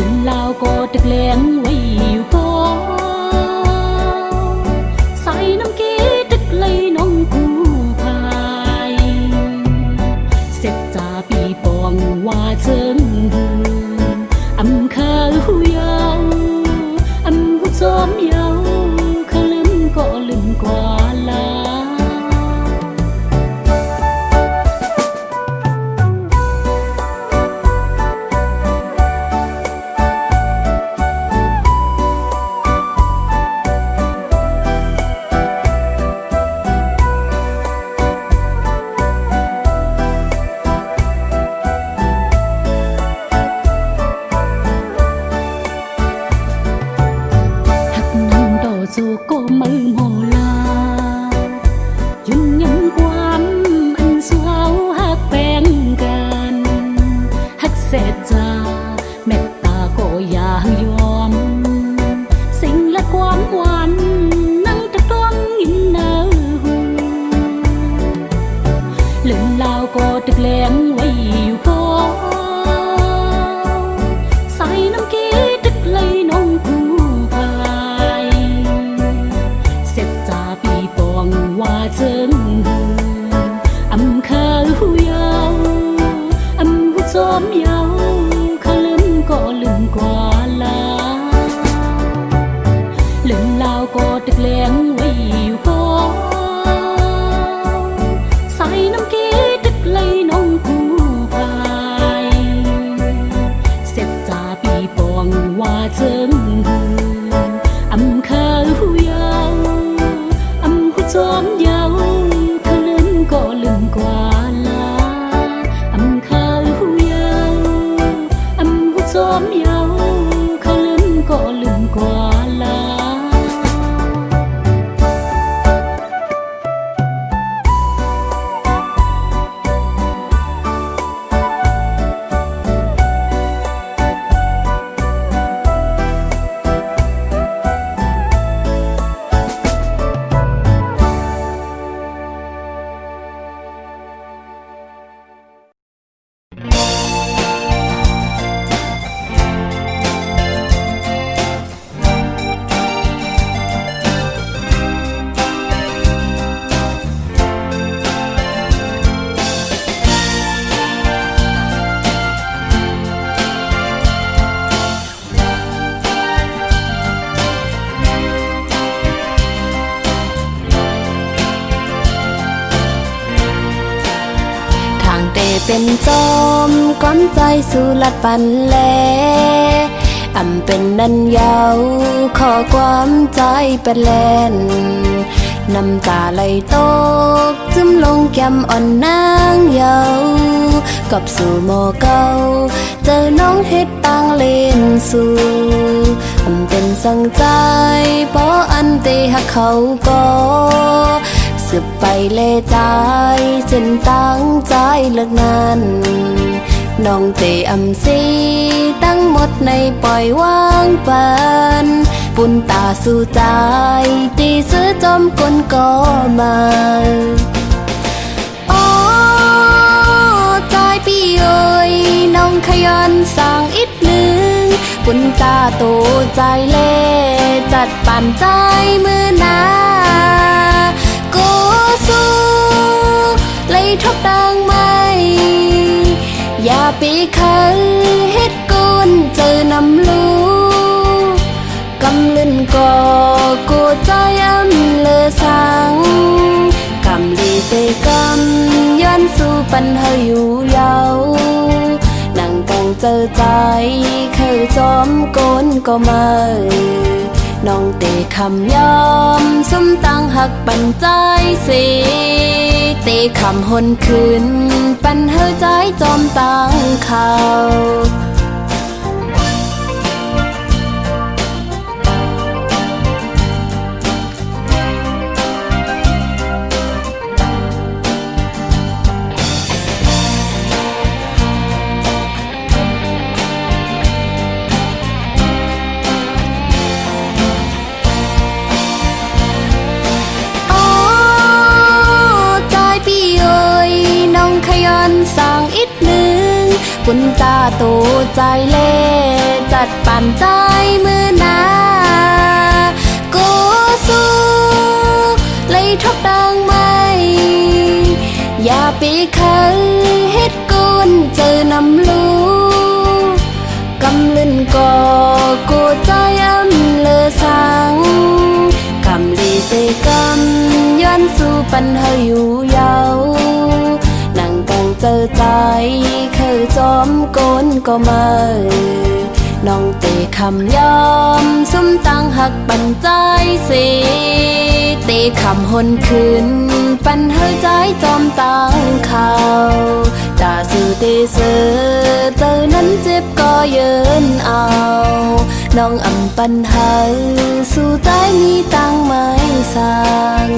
lần lao có được lén quay yêu có sai năm kế tức lấy nông cụ phai xếp trả bị bong hoa chân âm khơi huyao âm hút xóm nhau khơi lưng có lưng qua la dù có mơ hồ la duyên nhân quán anh sao hát bén gan hát sẽ ra mẹ ta có già yom sinh là quán quan nắng trắc toan nghìn nở lần lao có được lén quay yêu có sai năm kế tức lấy nông cụ hoa chân âm khơi huyao âm hút xóm nhau khơi lưng có lưng qua la lần lao có được lén quay yêu có sai năm kế tức lấy nông cụ phai xếp trả bị bong hoa chân âm khơi huyao xóm nhau khơi lưng có lưng qua la âm khơi huyao âm hút xóm nhau khơi lưng có lưng qua laเป็นจอมก้อนใจสู่ลัดปันแลอำเป็นนันยาวขอความใจเป็นแลนน้ำตาไหลตกจึมลงแก้มอ่อนนางเยากับสู่โมเก่าเจอน้องเฮ็ดต่างเล่นสู่อำเป็นสังใจเพราะอันเตหักเขาก็สืบไปเล่ใจเส้นตั้งใจเลิกงานน้องเตอำซีตั้งหมดในปล่อยวางปันปุ่นตาสู่ใจตีซื้อจอมกลก็มาอ๋อใจพี่เอ๋ยน้องขยันสั่งอีกหนึ่งปุ่นตาโตใจเล่จัดปั่นใจมือนากูสู้เลยทบดังไม่อย่าปีคันเฮ็ดกุนเจอนำลูกำลึนก่อกูใจอ้ำเลอสังกำลีเสกำย้อนสู่ปันเฮาอยู่ยาวนั่งกังเจอใจเคยจอมโกนก็มาน้องเตะคำยอมสมตั้งหักปันใจสิเตะคำหนคืนปันเฮาใจจอมตั้งเขาป ปุนตาโตใจเล่จัดปั่นใจมือนาโกสู้เลยทบดังไม่อย่าปีเคยเฮ็ดกุนเจอนำลูกำลึนก่อกูใจอำเลอสังกำลีเสกำย้อนสู่ปันเฮาอยู่ยาวนั่งกังเจอใจเคยจอมโกนก็มาน้องเตะคำยอมสมตั้งหักปันใจเสเตะคำหนคืนปันเฮาใจจอมตั้งข่าวตาสื่อเตเสอเจอนั้นเจ็บก็เยินเอาน้องอำปันเฮาสู่ใจมีตั้งไม่สั่ง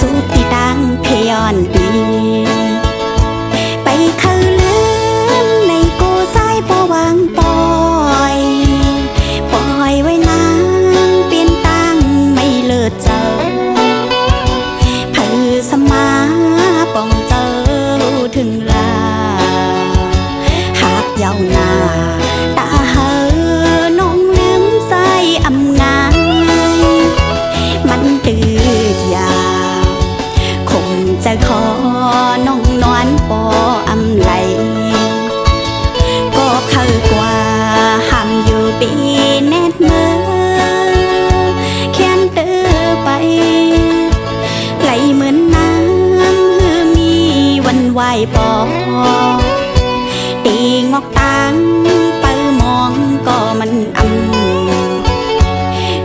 สุดที่ดังเพยอนปีไปเขาลืมในกูสายปวางปอยปล่อยไว้นางเปลี่ยนตังไม่เลิศเจอเพื่อสมาป้องเจอถึงลาหากเยาวนาตาเหอน้องลืมใส่อำงายมันตืดยาวคงจะขอน้องนวลปออำไหลก็เข้ากว่าห้ามอยู่ปีแนดมือแค้นเตือไปไหลเหมือนน้ำคือมีวันไหวปอตีงอกตังไปมองก็มัน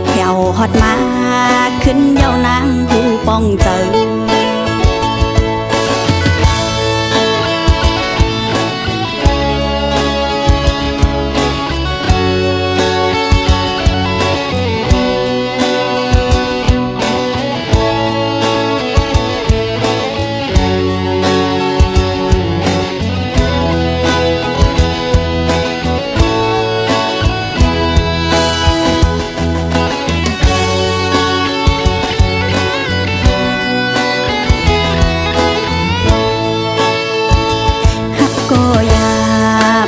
แผ่วฮอดมาขึ้นเยาวนางหูป้องเจอก็อย่า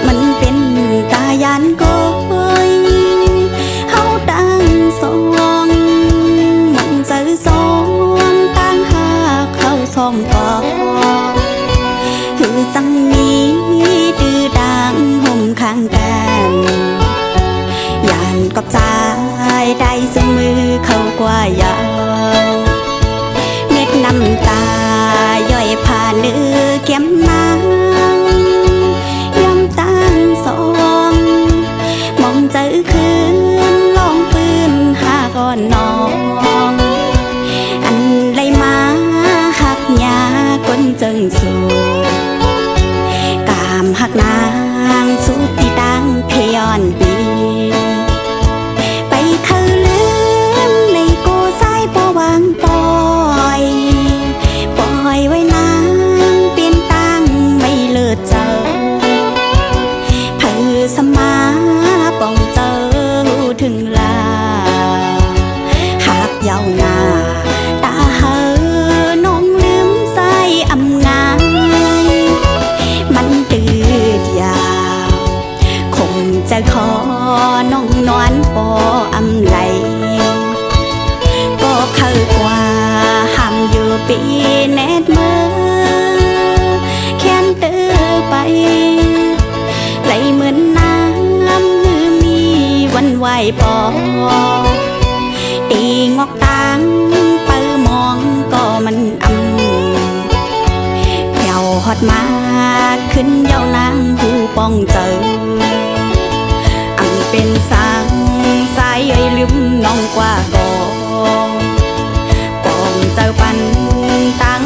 มันเป็นตายันก้อยเฮาตั้งสองมันเจอสองตั้งหาเข้าสองก่อคือจังนี้ดื้อดังห่มข้างกันยานกับใจได้ซึ่งมือเข้ากว่ายาวเม็ดน้ำตาย่อยผ่านเนื้อแก้มนางตั้งสองมองเจอคืนลองปืนหาก่อนน้องอันไรมาหักยาก้นจึงสูกามหักนางสุดที่ดังเพยอนปีไปเขาลืมในกูสายปวางปอยปล่อยไว้นางเปลี่ยนตังไม่เลิศเจอสมาป้องเจอถึงลาหากเยาวนาตาเหอน้องลืมใส่อำงายมันตืดยาวคงจะขอน้องนวลปออำไหลก็เข้ากว่าห้ามอยู่ปีแนดมือแค้นเตือไปไหลเหมือนน้ำคือมีวันไหวปอตีงอกตังไปมองก็มันแผ่วฮอดมาขึ้นเยาวนางหูป้องเจอเป็นสางสายเอ้ยลืมน้องกว่าก่อป้องเจอปันต่าง